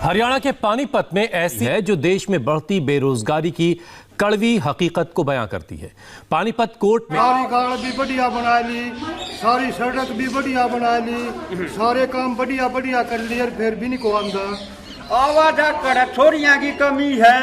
हरियाणा के पानीपत में ऐसी है जो देश में बढ़ती बेरोजगारी की कड़वी हकीकत को बयां करती है। पानीपत कोर्ट में सारी गाड़ भी बढ़िया बना ली, सारी सड़क भी बढ़िया बना ली, सारे काम बढ़िया बढ़िया कर लिए, फिर भी नहीं को आंदा। आवाजा छोरियां की कमी है।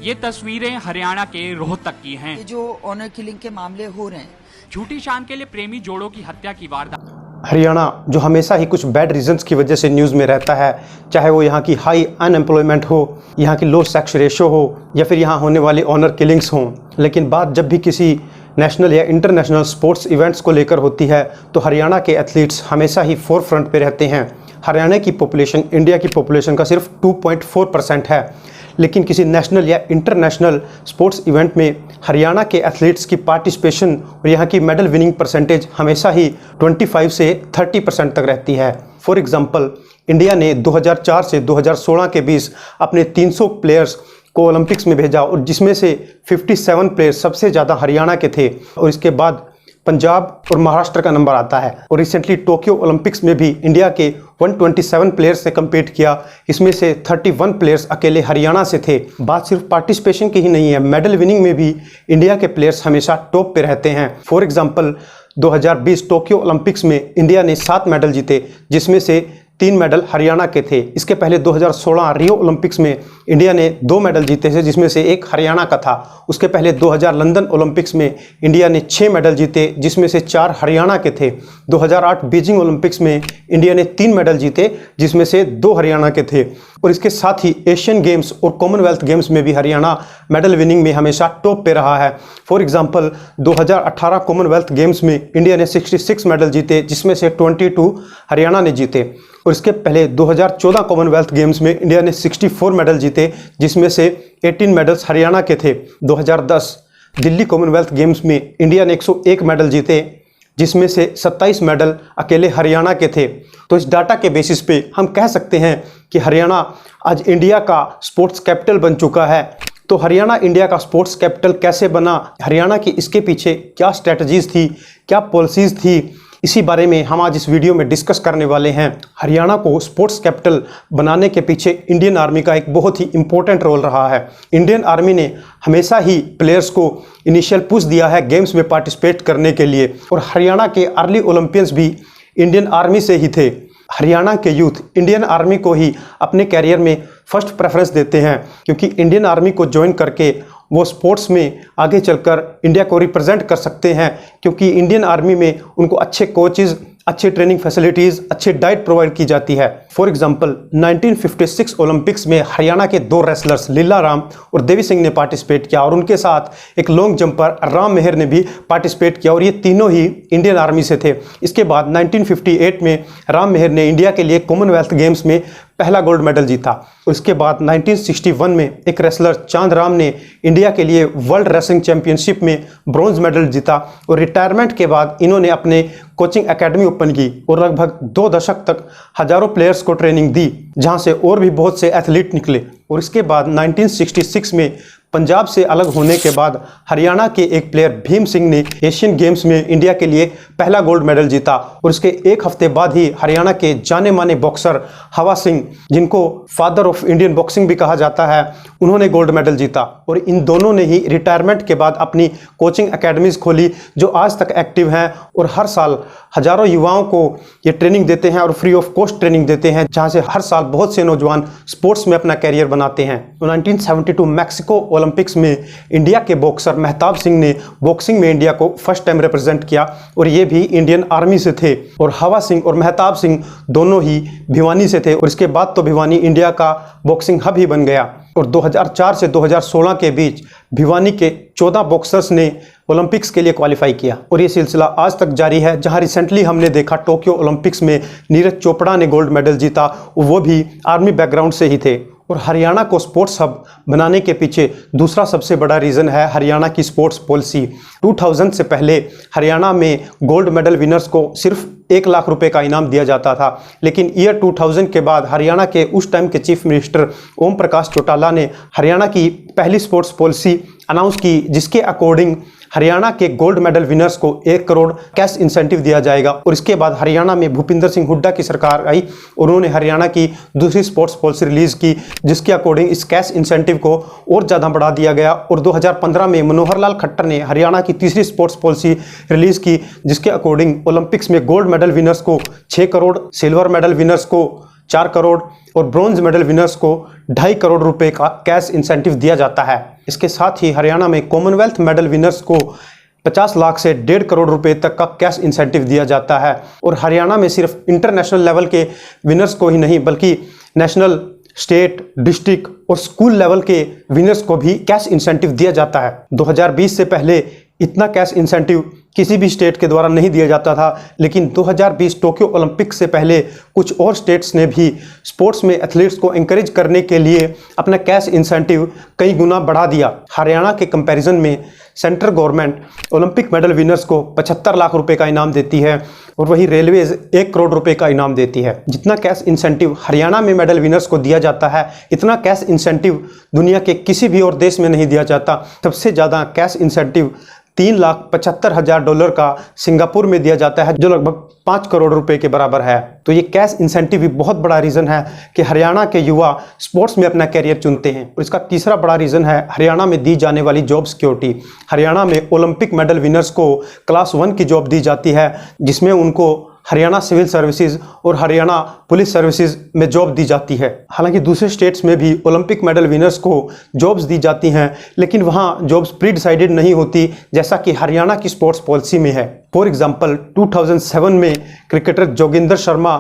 ये तस्वीरें हरियाणा के रोहतक की हैं। जो ऑनर किलिंग के मामले हो रहे हैं, झूठी शान के लिए प्रेमी जोड़ों की हत्या की वारदात। हरियाणा जो हमेशा ही कुछ बैड रीजंस की वजह से न्यूज़ में रहता है, चाहे वो यहाँ की हाई अनएम्प्लॉयमेंट हो, यहाँ की लो सेक्स रेशो हो, या फिर यहाँ होने वाली ऑनर किलिंग्स हों, लेकिन बात जब भी किसी नेशनल या इंटरनेशनल स्पोर्ट्स इवेंट्स को लेकर होती है तो हरियाणा के एथलीट्स हमेशा ही फोर फ्रंट पे रहते हैं। हरियाणा की पॉपुलेशन इंडिया की पॉपुलेशन का सिर्फ 2.4% है, लेकिन किसी नेशनल या इंटरनेशनल स्पोर्ट्स इवेंट में हरियाणा के एथलीट्स की पार्टिसिपेशन और यहाँ की मेडल विनिंग परसेंटेज हमेशा ही 25 से 30% तक रहती है। फॉर एग्जांपल, इंडिया ने 2004 से 2016 के बीच अपने 300 प्लेयर्स को ओलंपिक्स में भेजा और जिसमें से 57 प्लेयर्स सबसे ज़्यादा हरियाणा के थे, और इसके बाद पंजाब और महाराष्ट्र का नंबर आता है। और रिसेंटली टोक्यो ओलंपिक्स में भी इंडिया के 127 प्लेयर्स ने कम्पीट किया, इसमें से 31 प्लेयर्स अकेले हरियाणा से थे। बात सिर्फ पार्टिसिपेशन की ही नहीं है, मेडल विनिंग में भी इंडिया के प्लेयर्स हमेशा टॉप पे रहते हैं। फॉर एग्जांपल, 2020 टोक्यो ओलंपिक्स में इंडिया ने 7 मेडल जीते, जिसमें से 3 मेडल हरियाणा के थे। इसके पहले 2016 रियो ओलंपिक्स में इंडिया ने 2 मेडल जीते थे, जिसमें से 1 हरियाणा का था। उसके पहले 2000 लंदन ओलंपिक्स में इंडिया ने 6 मेडल जीते, जिसमें से 4 हरियाणा के थे। 2008 बीजिंग ओलंपिक्स में इंडिया ने 3 मेडल जीते, जिसमें से 2 हरियाणा के थे। और इसके साथ ही एशियन गेम्स और कॉमनवेल्थ गेम्स में भी हरियाणा मेडल विनिंग में हमेशा टॉप पे रहा है। फॉर एग्जांपल, 2018 कॉमनवेल्थ गेम्स में इंडिया ने 66 मेडल जीते, जिसमें से 22 हरियाणा ने जीते। और इसके पहले 2014 कॉमनवेल्थ गेम्स में इंडिया ने 64 मेडल जीते, जिसमें से 18 मेडल्स हरियाणा के थे। 2010 दिल्ली कॉमनवेल्थ गेम्स में इंडिया ने 101 मेडल जीते, जिसमें से 27 मेडल अकेले हरियाणा के थे। तो इस डाटा के बेसिस पे हम कह सकते हैं कि हरियाणा आज इंडिया का स्पोर्ट्स कैपिटल बन चुका है। तो हरियाणा इंडिया का स्पोर्ट्स कैपिटल कैसे बना, हरियाणा की इसके पीछे क्या स्ट्रेटजीज थी, क्या पॉलिसीज़ थी, इसी बारे में हम आज इस वीडियो में डिस्कस करने वाले हैं। हरियाणा को स्पोर्ट्स कैपिटल बनाने के पीछे इंडियन आर्मी का एक बहुत ही इंपॉर्टेंट रोल रहा है। इंडियन आर्मी ने हमेशा ही प्लेयर्स को इनिशियल पुश दिया है गेम्स में पार्टिसिपेट करने के लिए, और हरियाणा के अर्ली ओलंपियंस भी इंडियन आर्मी से ही थे। हरियाणा के यूथ इंडियन आर्मी को ही अपने कैरियर में फर्स्ट प्रेफरेंस देते हैं, क्योंकि इंडियन आर्मी को ज्वाइन करके वो स्पोर्ट्स में आगे चलकर इंडिया को रिप्रेजेंट कर सकते हैं, क्योंकि इंडियन आर्मी में उनको अच्छे कोचेज़, अच्छे ट्रेनिंग फैसिलिटीज़, अच्छे डाइट प्रोवाइड की जाती है। फॉर एग्जांपल, 1956 ओलंपिक्स में हरियाणा के 2 रेसलर्स लीला राम और देवी सिंह ने पार्टिसिपेट किया, और उनके साथ एक लॉन्ग जंपर राम मेहर ने भी पार्टिसिपेट किया, और ये तीनों ही इंडियन आर्मी से थे। इसके बाद 1958 में राम मेहर ने इंडिया के लिए कॉमनवेल्थ गेम्स में पहला गोल्ड मेडल जीता। उसके बाद 1961 में एक रेसलर चांद राम ने इंडिया के लिए वर्ल्ड रेसलिंग चैंपियनशिप में ब्रॉन्ज मेडल जीता, और रिटायरमेंट के बाद इन्होंने अपने कोचिंग एकेडमी ओपन की और लगभग 2 दशक तक हजारों प्लेयर्स को ट्रेनिंग दी, जहां से और भी बहुत से एथलीट निकले। और इसके बाद 1966 में पंजाब से अलग होने के बाद हरियाणा के एक प्लेयर भीम सिंह ने एशियन गेम्स में इंडिया के लिए पहला गोल्ड मेडल जीता, और इसके 1 हफ्ते बाद ही हरियाणा के जाने माने बॉक्सर हवा सिंह, जिनको फादर ऑफ इंडियन बॉक्सिंग भी कहा जाता है, उन्होंने गोल्ड मेडल जीता। और इन दोनों ने ही रिटायरमेंट के बाद अपनी कोचिंग एकेडमीज खोली, जो आज तक एक्टिव हैं, और हर साल हजारों युवाओं को ये ट्रेनिंग देते हैं और फ्री ऑफ कॉस्ट ट्रेनिंग देते हैं, जहाँ से हर साल बहुत से नौजवान स्पोर्ट्स में अपना कैरियर बनाते हैं। तो 1972 मैक्सिको ओलंपिक्स में इंडिया के बॉक्सर मेहताब सिंह ने बॉक्सिंग में इंडिया को फर्स्ट टाइम रिप्रेजेंट किया, और ये भी इंडियन आर्मी से थे। और हवा सिंह और मेहताब सिंह दोनों ही भिवानी से थे, और इसके बाद तो भिवानी इंडिया का बॉक्सिंग हब ही बन गया। और 2004 से 2016 के बीच भिवानी के 14 बॉक्सर्स ने ओलंपिक्स के लिए क्वालिफाई किया, और ये सिलसिला आज तक जारी है। जहां रिसेंटली हमने देखा टोक्यो ओलंपिक्स में नीरज चोपड़ा ने गोल्ड मेडल जीता, वो भी आर्मी बैकग्राउंड से ही थे। और हरियाणा को स्पोर्ट्स हब बनाने के पीछे दूसरा सबसे बड़ा रीज़न है हरियाणा की स्पोर्ट्स पॉलिसी। 2000 से पहले हरियाणा में गोल्ड मेडल विनर्स को सिर्फ 1 लाख रुपए का इनाम दिया जाता था, लेकिन ईयर 2000 के बाद हरियाणा के उस टाइम के चीफ मिनिस्टर ओम प्रकाश चौटाला ने हरियाणा की पहली स्पोर्ट्स पॉलिसी अनाउंस की, जिसके अकॉर्डिंग हरियाणा के गोल्ड मेडल विनर्स को 1 करोड़ कैश इंसेंटिव दिया जाएगा। और इसके बाद हरियाणा में भूपिंदर सिंह हुड्डा की सरकार आई, उन्होंने हरियाणा की दूसरी स्पोर्ट्स पॉलिसी रिलीज की, जिसके अकॉर्डिंग इस कैश इंसेंटिव को और ज़्यादा बढ़ा दिया गया। और 2015 में मनोहर लाल खट्टर ने हरियाणा की तीसरी स्पोर्ट्स पॉलिसी रिलीज की, जिसके अकॉर्डिंग ओलंपिक्स में गोल्ड मेडल विनर्स को 6 करोड़, सिल्वर मेडल विनर्स को 4 करोड़ और ब्रॉन्ज मेडल विनर्स को 2.5 करोड़ रुपए का कैश इंसेंटिव दिया जाता है। इसके साथ ही हरियाणा में कॉमनवेल्थ मेडल विनर्स को 50 लाख से 1.5 करोड़ रुपए तक का कैश इंसेंटिव दिया जाता है। और हरियाणा में सिर्फ इंटरनेशनल लेवल के विनर्स को ही नहीं बल्कि नेशनल, स्टेट, डिस्ट्रिक्ट और स्कूल लेवल के विनर्स को भी कैश इंसेंटिव दिया जाता है। 2020 से पहले इतना कैश इंसेंटिव किसी भी स्टेट के द्वारा नहीं दिया जाता था, लेकिन 2020 टोक्यो ओलंपिक से पहले कुछ और स्टेट्स ने भी स्पोर्ट्स में एथलीट्स को एनकरेज करने के लिए अपना कैश इंसेंटिव कई गुना बढ़ा दिया। हरियाणा के कंपैरिजन में central government Olympic medal winners को 75 लाख रुपए का इनाम देती है और वही रेलवेज 1 करोड़ रुपए का इनाम देती है। जितना कैश इंसेंटिव हरियाणा में मेडल विनर्स को दिया जाता है, इतना कैश इंसेंटिव दुनिया के किसी भी और देश में नहीं दिया जाता। सबसे ज़्यादा कैश इंसेंटिव $3,75,000 का सिंगापुर में दिया जाता है, जो लगभग 5 करोड़ रुपए के बराबर है। तो ये कैश इंसेंटिव भी बहुत बड़ा रीज़न है कि हरियाणा के युवा स्पोर्ट्स में अपना कैरियर चुनते हैं। और इसका तीसरा बड़ा रीज़न है हरियाणा में दी जाने वाली जॉब सिक्योरिटी। हरियाणा में ओलंपिक मेडल विनर्स को क्लास 1 की जॉब दी जाती है, जिसमें उनको हरियाणा सिविल सर्विसेज और हरियाणा पुलिस सर्विसेज में जॉब दी जाती है। हालांकि दूसरे स्टेट्स में भी ओलंपिक मेडल विनर्स को जॉब्स दी जाती हैं, लेकिन वहाँ जॉब्स प्री डिसाइडेड नहीं होती, जैसा कि हरियाणा की स्पोर्ट्स पॉलिसी में है। फॉर एग्जांपल 2007 में क्रिकेटर जोगिंदर शर्मा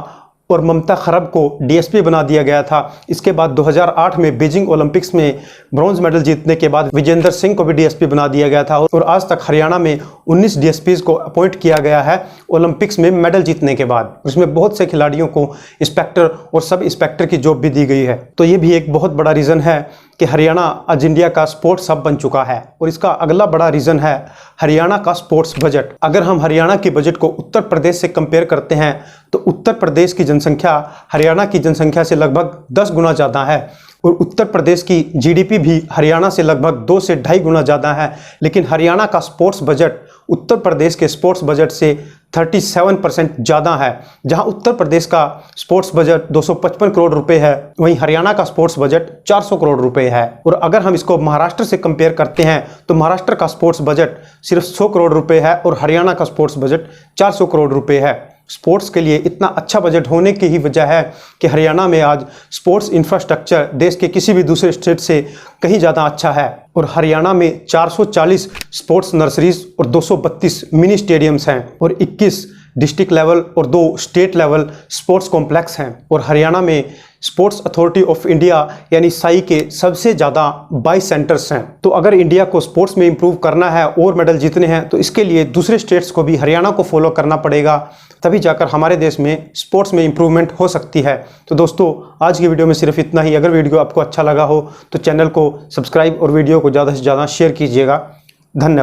और ममता खरब को डीएसपी बना दिया गया था। इसके बाद 2008 में बीजिंग ओलंपिक्स में ब्रॉन्ज मेडल जीतने के बाद विजेंद्र सिंह को भी डीएसपी बना दिया गया था। और आज तक हरियाणा में 19 डीएसपीज को अपॉइंट किया गया है ओलंपिक्स में मेडल जीतने के बाद। उसमें बहुत से खिलाड़ियों को इंस्पेक्टर और सब इंस्पेक्टर की जॉब भी दी गई है। तो ये भी एक बहुत बड़ा रीज़न है कि हरियाणा आज इंडिया का स्पोर्ट्स हब बन चुका है। और इसका अगला बड़ा रीज़न है हरियाणा का स्पोर्ट्स बजट। अगर हम हरियाणा के बजट को उत्तर प्रदेश से कंपेयर करते हैं तो उत्तर प्रदेश की जनसंख्या हरियाणा की जनसंख्या से लगभग 10 गुना ज़्यादा है और उत्तर प्रदेश की जीडीपी भी हरियाणा से लगभग 2 से 2.5 गुना ज़्यादा है। लेकिन हरियाणा का स्पोर्ट्स बजट उत्तर प्रदेश के स्पोर्ट्स बजट से 37% ज़्यादा है। जहां उत्तर प्रदेश का स्पोर्ट्स बजट 255 करोड़ रुपए है, वहीं हरियाणा का स्पोर्ट्स बजट 400 करोड़ रुपए है। और अगर हम इसको महाराष्ट्र से कंपेयर करते हैं तो महाराष्ट्र का स्पोर्ट्स बजट सिर्फ 100 करोड़ रुपए है और हरियाणा का स्पोर्ट्स बजट 400 करोड़ रुपए है। स्पोर्ट्स के लिए इतना अच्छा बजट होने की ही वजह है कि हरियाणा में आज स्पोर्ट्स इंफ्रास्ट्रक्चर देश के किसी भी दूसरे स्टेट से कहीं ज़्यादा अच्छा है। और हरियाणा में 440 स्पोर्ट्स नर्सरीज और 232 मिनी स्टेडियम्स हैं और 21 डिस्ट्रिक्ट लेवल और 2 स्टेट लेवल स्पोर्ट्स कॉम्प्लेक्स हैं। और हरियाणा में स्पोर्ट्स अथॉरिटी ऑफ इंडिया यानी साई के सबसे ज़्यादा 22 सेंटर्स हैं। तो अगर इंडिया को स्पोर्ट्स में इंप्रूव करना है और मेडल जीतने हैं तो इसके लिए दूसरे स्टेट्स को भी हरियाणा को फॉलो करना पड़ेगा, तभी जाकर हमारे देश में स्पोर्ट्स में इंप्रूवमेंट हो सकती है। तो दोस्तों आज की वीडियो में सिर्फ इतना ही। अगर वीडियो आपको अच्छा लगा हो तो चैनल को सब्सक्राइब और वीडियो को ज़्यादा से ज़्यादा शेयर कीजिएगा। धन्यवाद।